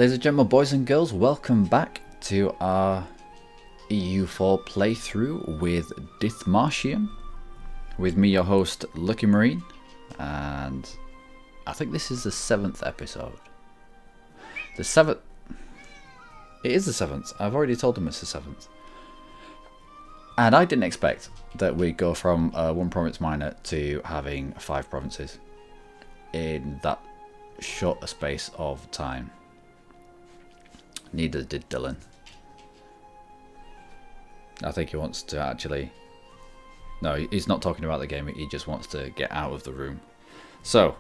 Ladies and gentlemen, boys and girls, welcome back to our EU4 playthrough with Dithmarschen. With me, your host, Lucky Marine, and I think this is the 7th episode. The 7th. It is the 7th. I've already told them it's the 7th. And I didn't expect that we'd go from one province minor to having 5 provinces in that short a space of time. Neither did Dylan. I think he wants to actually... No, he's not talking about the game, he just wants to get out of the room. So,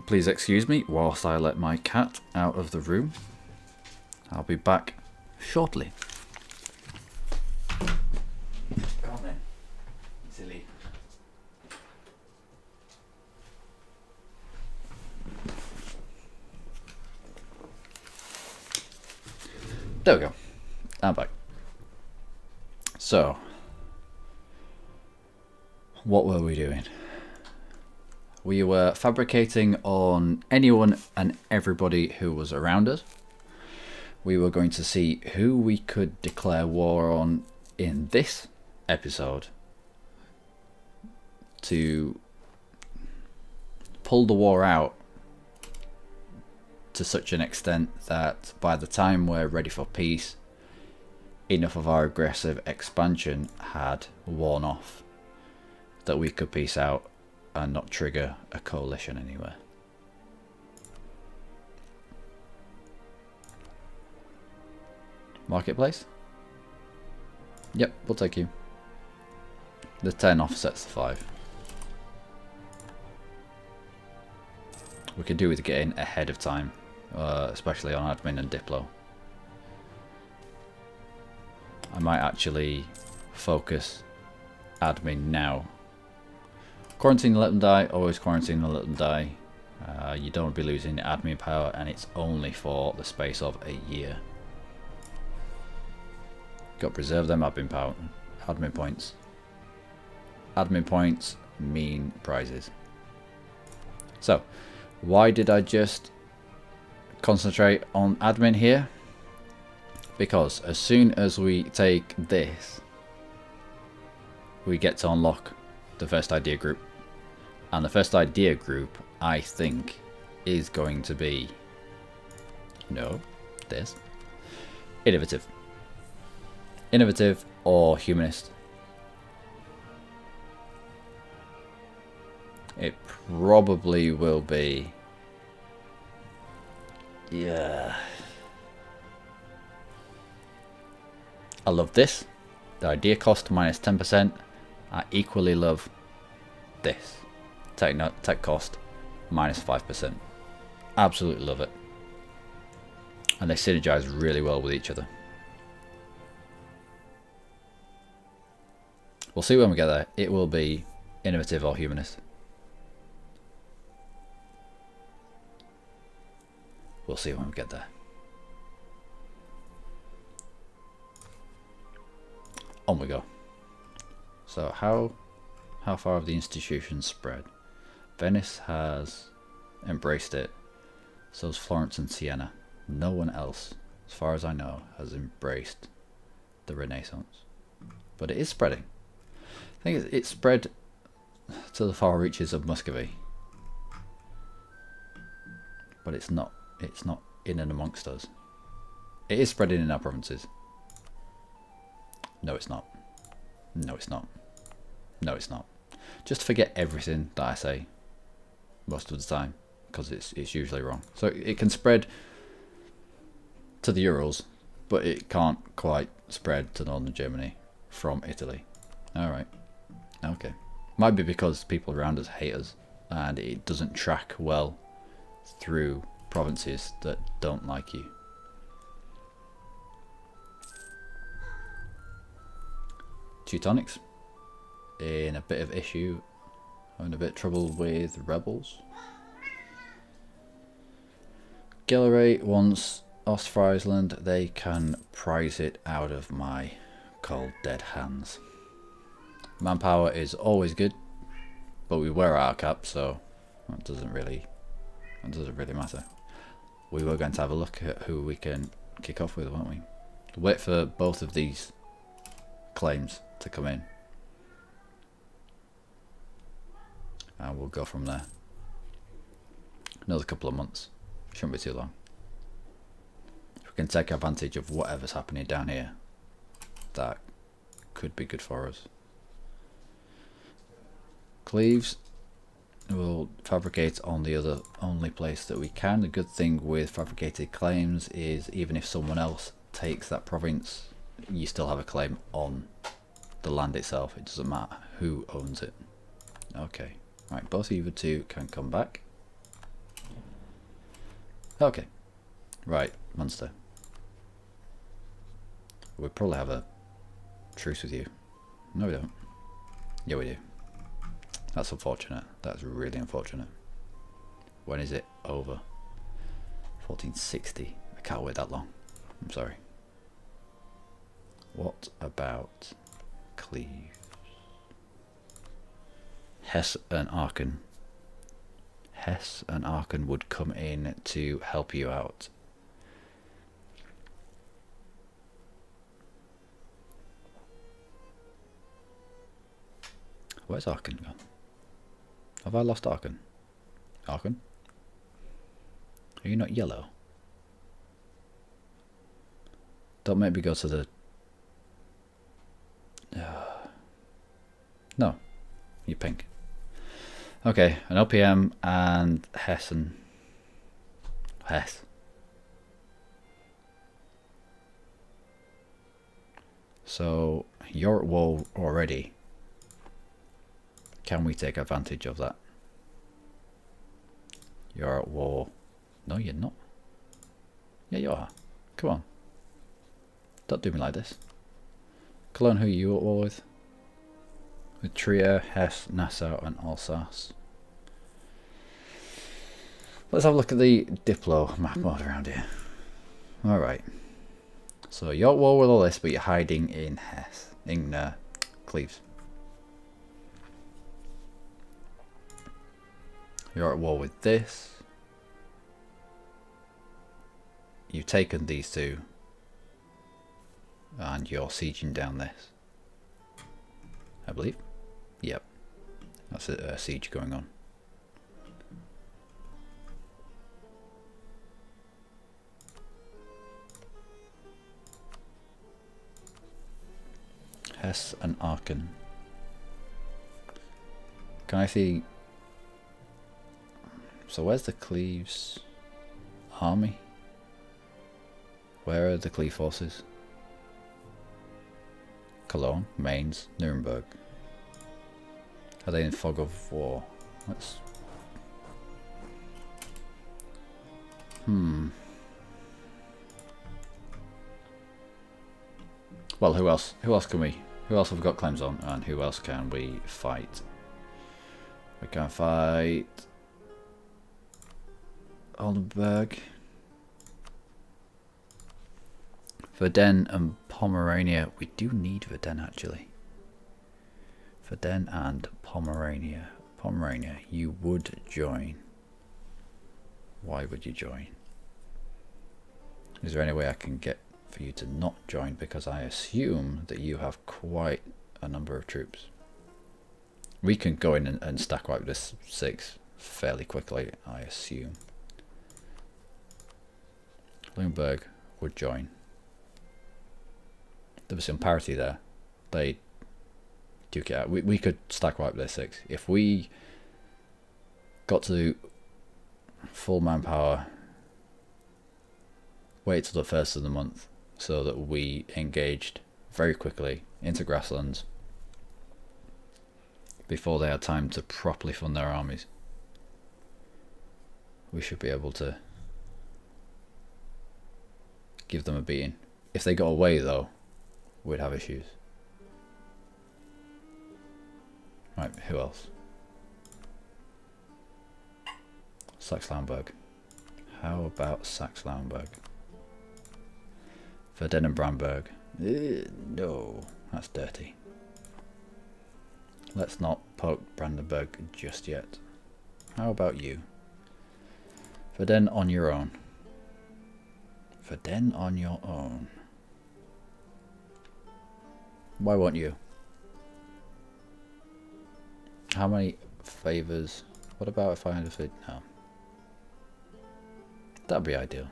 please excuse me whilst I let my cat out of the room. I'll be back shortly. Come on then, silly. There we go. I'm back. So, what were we doing? We were fabricating on anyone and everybody who was around us. We were going to see who we could declare war on in this episode to pull the war out to such an extent that by the time we're ready for peace, enough of our aggressive expansion had worn off that we could peace out and not trigger a coalition anywhere. Marketplace? Yep, we'll take you. The 10 offsets the 5. We could do with getting ahead of time, especially on admin and Diplo. I might actually focus admin now. Quarantine and let them die, always quarantine and let them die. You don't want to be losing admin power, and it's only for the space of a year. Got to preserve them admin power, admin points. Admin points mean prizes. So, why did I just concentrate on admin here? Because as soon as we take this, we get to unlock the first idea group. And the first idea group, I think, is going to be... No, this. Innovative. Innovative or humanist. It probably will be... Yeah... I love this. The idea cost minus 10%. I equally love this. Tech cost minus 5%. Absolutely love it. And they synergize really well with each other. We'll see when we get there. It will be innovative or humanist. We'll see when we get there. On we go. So how far have the institutions spread? Venice has embraced it. So has Florence and Siena. No one else, as far as I know, has embraced the Renaissance. But it is spreading. I think it's spread to the far reaches of Muscovy. But it's not in and amongst us. It is spreading in our provinces. No, it's not. No, it's not. No, it's not. Just forget everything that I say most of the time, because it's usually wrong. So it can spread to the Urals, but it can't quite spread to northern Germany from Italy. Alright. Okay. Might be because people around us hate us, and it doesn't track well through provinces that don't like you. Teutonics in a bit of issue, having a bit of trouble with rebels. Gilleray wants Ostfriesland. They can prize it out of my cold dead hands. Manpower is always good, but we were at our cap, so that doesn't really matter. we were going to have a look at who we can kick off with, weren't we? Wait for both of these claims to come in, and we'll go from there. Another couple of months, shouldn't be too long. We can take advantage of whatever's happening down here. That could be good for us. Cleves will fabricate on the other only place that we can. The good thing with fabricated claims is even if someone else takes that province, you still have a claim on the land itself. It doesn't matter who owns it. Okay, right, both of you two can come back. Okay, right, Munster. We probably have a truce with you. No, we don't. Yeah, we do. That's unfortunate. That's really unfortunate. When is it over? 1460. I can't wait that long. I'm sorry. What about Cleves? Hesse and Aachen. Hesse and Aachen would come in to help you out. Where's Aachen gone? Have I lost Aachen? Aachen? Are you not yellow? Don't make me go to the... No, you're pink. Okay, an OPM and Hessen. Hesse. So, you're at war already. Can we take advantage of that? You're at war. No, you're not. Yeah, you are. Come on. Don't do me like this. Cologne, who are you at war with? With Trier, Hesse, Nassau and Alsace. Let's have a look at the Diplo map mode around here. Alright. So you're at war with all this, but you're hiding in Hesse. In Cleves. You're at war with this. You've taken these two. And you're sieging down this. I believe. Yep. That's a siege going on. Hesse and Aachen. Can I see... So where's the Cleves army? Where are the Cleve forces? Cologne, Mainz, Nuremberg. Are they in fog of war? Let's... Well, who else? Who else can we? Who else have we got claims on? And who else can we fight? We can fight... Oldenburg. Verden and Pomerania. We do need Verden actually. Verden and Pomerania. Pomerania, you would join. Why would you join? Is there any way I can get for you to not join? Because I assume that you have quite a number of troops. We can go in and stack wipe this 6 fairly quickly, I assume. Bloomberg would join. There was some parity there. They duke it out. We could stack wipe their 6. If we got to full manpower, wait till the 1st of the month so that we engaged very quickly into grasslands before they had time to properly fund their armies, we should be able to give them a beating. If they got away though, we'd have issues. Right, who else? Saxe-Lauenburg. How about Saxe-Lauenburg? Verden and Bramberg. No, that's dirty. Let's not poke Brandenburg just yet. How about you? Verden on your own. For then on your own. Why won't you? How many favours? What about if I had a food? No. That'd be ideal.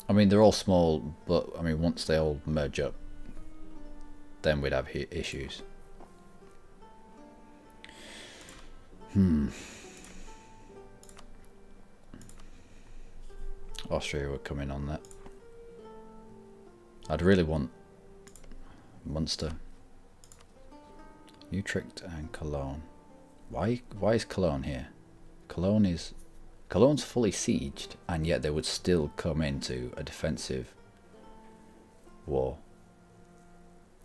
I mean, they're all small, but I mean, once they all merge up, then we'd have issues. Austria would come in on that. I'd really want Munster. Utrecht and Cologne. Why is Cologne here? Cologne's fully sieged, and yet they would still come into a defensive war.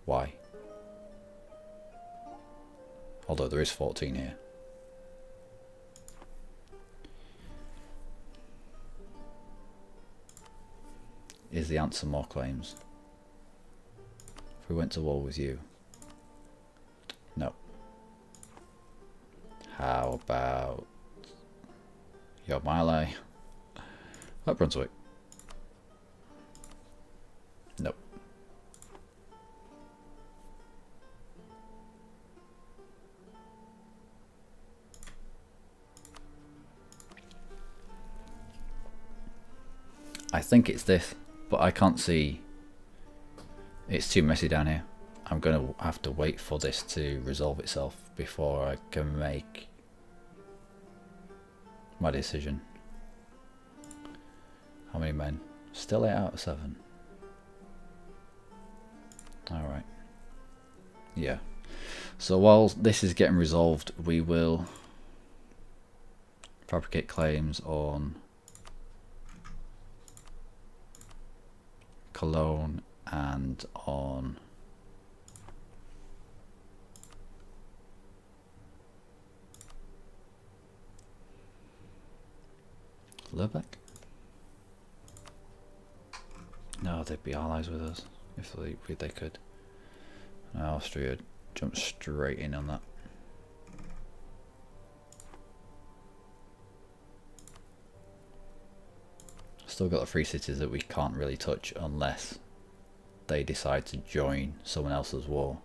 Why? Although there is 14 here. Is the answer more claims? If we went to war with you? No. How about your Mile? At Brunswick? Nope. I think it's this, but I can't see. It's too messy down here. I'm going to have to wait for this to resolve itself before I can make my decision. How many men? Still 8 out of 7. Alright. Yeah. So while this is getting resolved, we will fabricate claims on Cologne and on Lubeck? No, they'd be allies with us if they could. Austria jumped straight in on that. Still got the 3 cities that we can't really touch unless they decide to join someone else's war.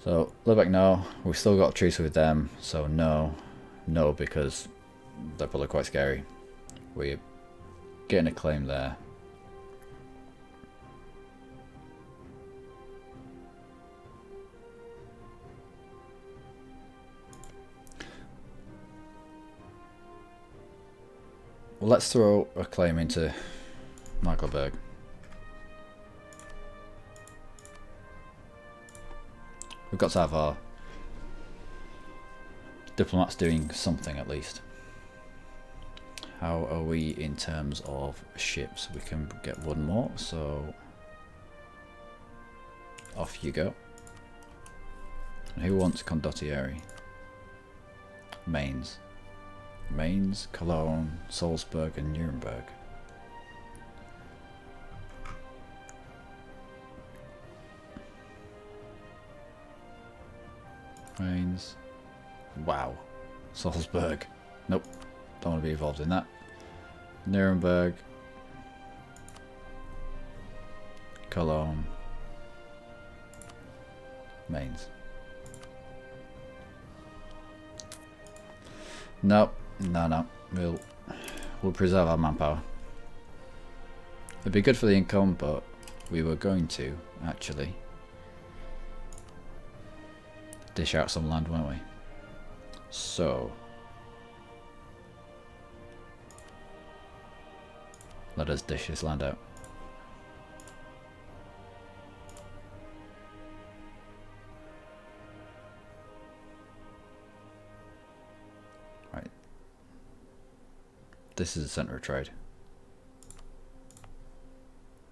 So Lubeck, no. We've still got a truce with them, so no, because they're probably quite scary. We're getting a claim there. Well, let's throw a claim into Magdeburg. We've got to have our diplomats doing something at least. How are we in terms of ships? We can get one more, so off you go. And who wants Condottieri? Mainz. Mainz, Cologne, Salzburg and Nuremberg. Mainz. Wow. Salzburg. Nope. Don't want to be involved in that. Nuremberg. Cologne. Mainz. Nope. No. We'll preserve our manpower. It'd be good for the income, but we were going to actually dish out some land, weren't we? So let us dish this land out. Right. This is the centre of trade.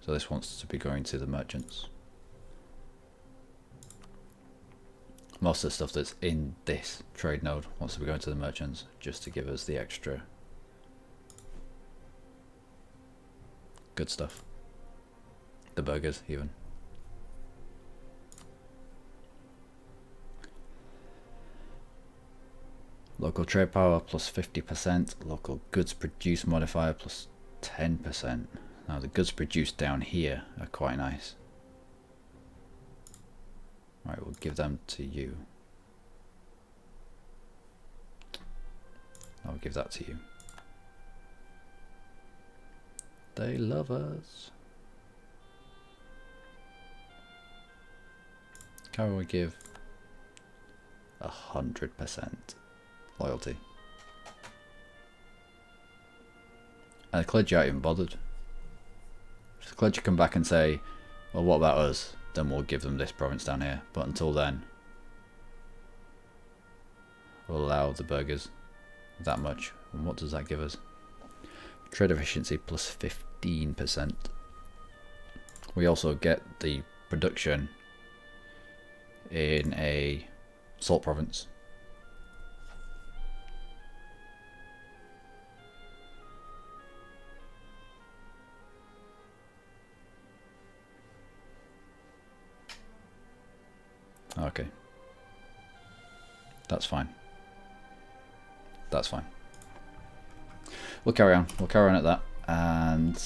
So this wants to be going to the merchants. Most of the stuff that's in this trade node wants to be going to the merchants just to give us the extra good stuff. The burgers even. Local trade power plus 50%. Local goods produced modifier plus 10%. Now the goods produced down here are quite nice. Right, we'll give them to you. I'll give that to you. They love us. Can we give 100% loyalty? And the clergy aren't even bothered. If the clergy come back and say, well, what about us? Then we'll give them this province down here. But until then, we'll allow the burghers that much. And what does that give us? Trade efficiency plus 15%. We also get the production in a salt province. Okay. That's fine. That's fine. We'll carry on. We'll carry on at that and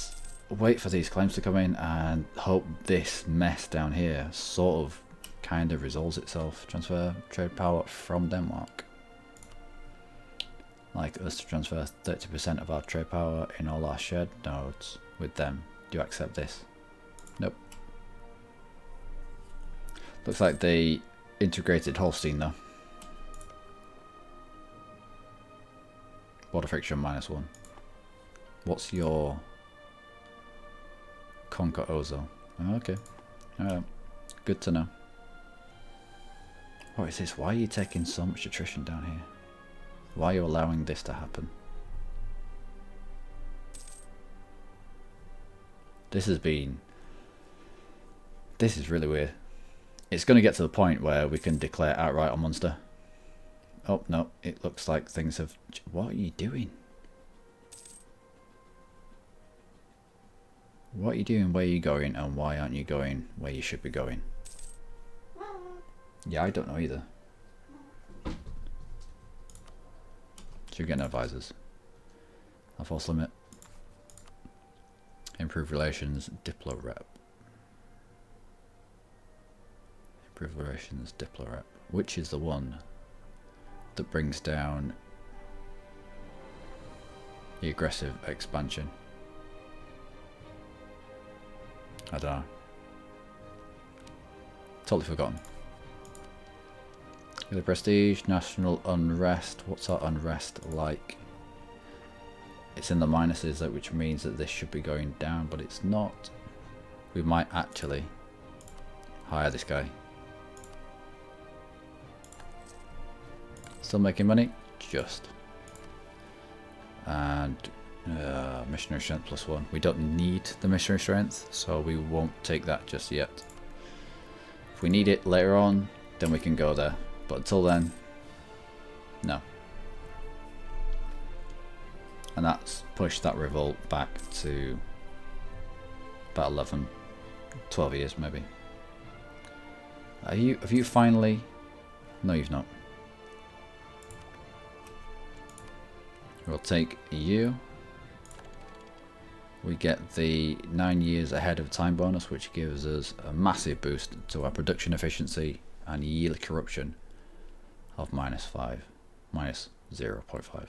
wait for these claims to come in and hope this mess down here sort of kind of resolves itself. Transfer trade power from Denmark. Like us to transfer 30% of our trade power in all our shared nodes with them. Do you accept this? Nope. Looks like they integrated Holstein though. Border friction -1. What's your Conquer Ozo? Okay. Good to know. What is this? Why are you taking so much attrition down here? Why are you allowing this to happen? This is really weird. It's going to get to the point where we can declare outright on Munster. Oh, no. It looks like things have... What are you doing? What are you doing? Where are you going? And why aren't you going where you should be going? Yeah, I don't know either. So you're getting advisors. A false limit. Improve relations, Diplo rep. Improve relations, Diplo rep. Which is the one that brings down the aggressive expansion? I don't know. Totally forgotten. The prestige, national unrest. What's our unrest like? It's in the minuses, which means that this should be going down, but it's not. We might actually hire this guy. Still making money? Just. And missionary strength +1. We don't need the missionary strength, so we won't take that just yet. If we need it later on, then we can go there. But until then, no. And that's pushed that revolt back to about 11, 12 years maybe. Have you finally? No, you've not. We'll take you. We get the 9 years ahead of time bonus, which gives us a massive boost to our production efficiency and yield corruption of -5, minus 0.5.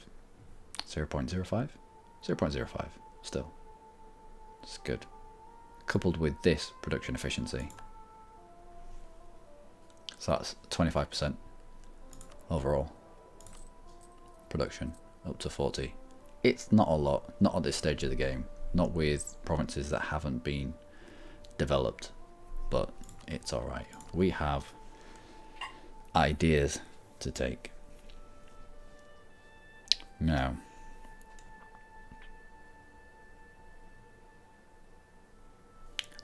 0.05? 0.05. Still. It's good. Coupled with this production efficiency. So that's 25% overall. Production up to 40. It's not a lot, not at this stage of the game. Not with provinces that haven't been developed. But it's alright. We have ideas to take. Now,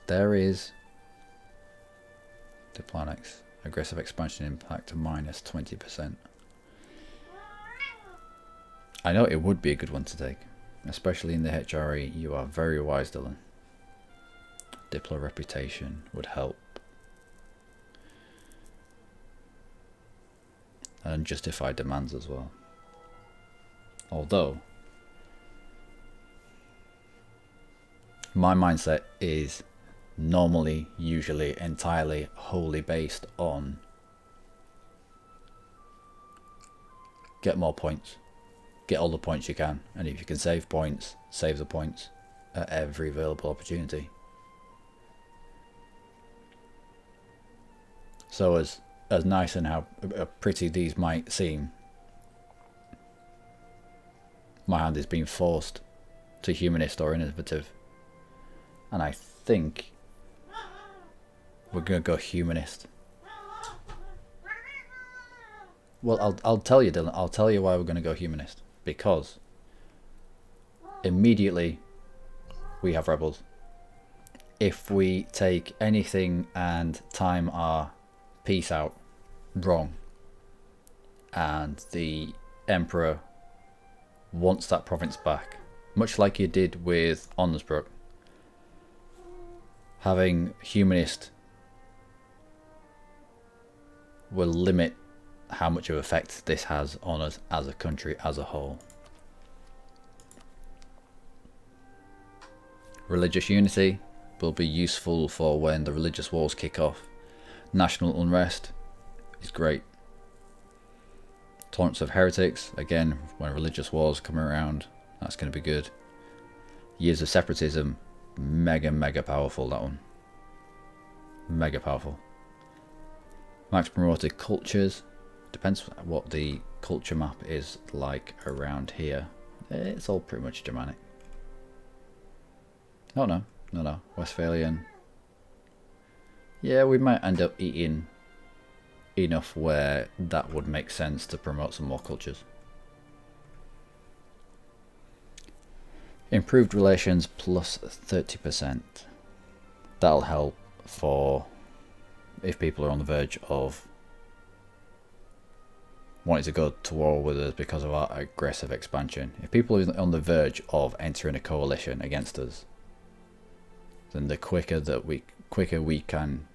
there is Diplonics, aggressive expansion impact to -20%. I know it would be a good one to take, especially in the HRE. You are very wise, Dylan. Diplo reputation would help. And justified demands as well. Although my mindset is normally, usually, entirely, wholly based on get more points, get all the points you can, and if you can save points, save the points at every available opportunity. So as nice and how pretty these might seem, my hand is being forced to humanist or innovative, and I think we're gonna go humanist. Well, I'll tell you, Dylan. I'll tell you why we're gonna go humanist. Because immediately we have rebels. If we take anything and time our peace out wrong, and the emperor wants that province back, much like you did with Onsbrook, having humanist will limit how much of effect this has on us as a country as a whole. Religious unity will be useful for when the religious wars kick off. National unrest is great. Tolerance of heretics, again, when religious wars come around, that's going to be good. Years of separatism, mega powerful, that one. Mega powerful. Max promoted cultures, depends what the culture map is like around here. It's all pretty much Germanic. Oh no, Westphalian. Yeah, we might end up eating enough where that would make sense to promote some more cultures. Improved relations plus 30%. That'll help for if people are on the verge of wanting to go to war with us because of our aggressive expansion. If people are on the verge of entering a coalition against us, then the quicker we can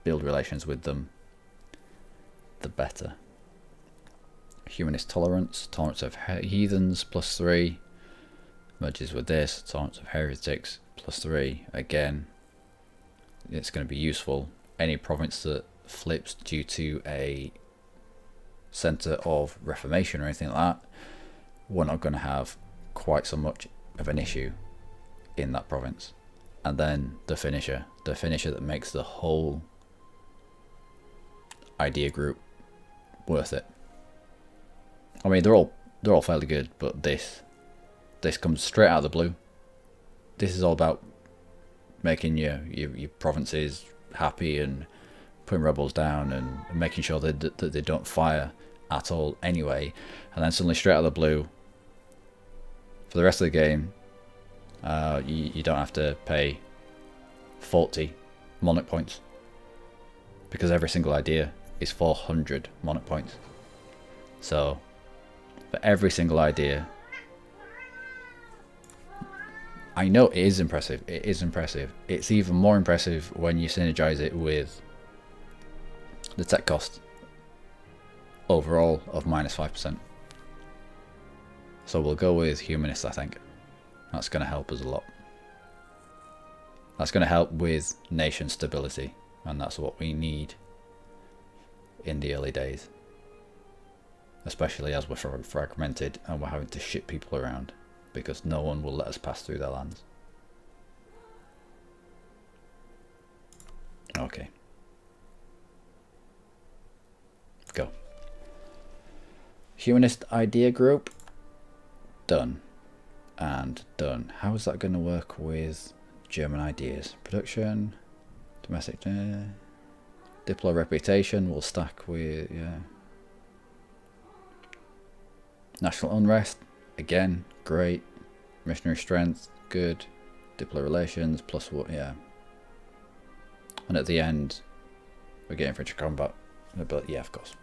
build relations with them, the better. Humanist tolerance of heathens plus 3, merges with this. Tolerance of heretics plus 3. Again, it's going to be useful. Any province that flips due to a centre of reformation or anything like that, we're not going to have quite so much of an issue in that province. And then the finisher that makes the whole idea group worth it. I mean, they're all fairly good, but this comes straight out of the blue. This is all about making your provinces happy and putting rebels down and making sure that they don't fire at all anyway. And then suddenly, straight out of the blue, for the rest of the game, you don't have to pay 40 monarch points, because every single idea is 400 monarch points. So for every single idea, I know it is impressive. It is impressive. It's even more impressive when you synergize it with the tech cost overall of -5%. So we'll go with humanist, I think. That's going to help us a lot. That's going to help with nation stability, and that's what we need in the early days. Especially as we're fragmented and we're having to ship people around, because no one will let us pass through their lands. Okay. Go. Humanist idea group. Done. And done. How is that going to work with German ideas? Production. Domestic. Diplo reputation will stack with, yeah. National unrest. Again, great. Missionary strength, good. Diplo relations, plus what, yeah. And at the end, we're getting French combat. But yeah, of course.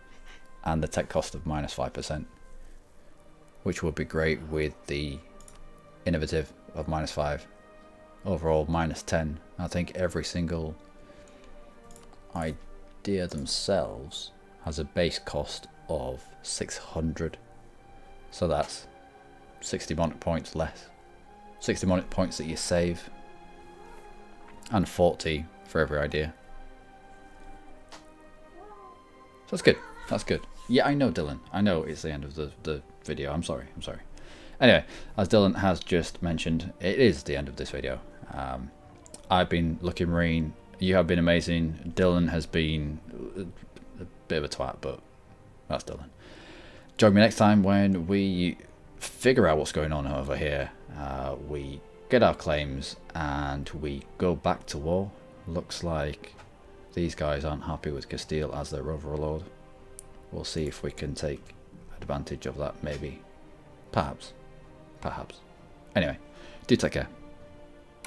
And the tech cost of -5%, which would be great with the innovative of -5. Overall, -10. I think every single idea themselves has a base cost of 600. So that's 60 monarch points less. 60 monarch points that you save. And 40 for every idea. So that's good. That's good. Yeah, I know, Dylan. I know it's the end of the video. I'm sorry. I'm sorry. Anyway, as Dylan has just mentioned, it is the end of this video. I've been Lucky Marine. You have been amazing. Dylan has been a bit of a twat, but that's Dylan. Join me next time when we figure out what's going on over here. We get our claims and we go back to war. Looks like these guys aren't happy with Castile as their overlord. We'll see if we can take advantage of that, maybe. Perhaps. Perhaps. Anyway, do take care.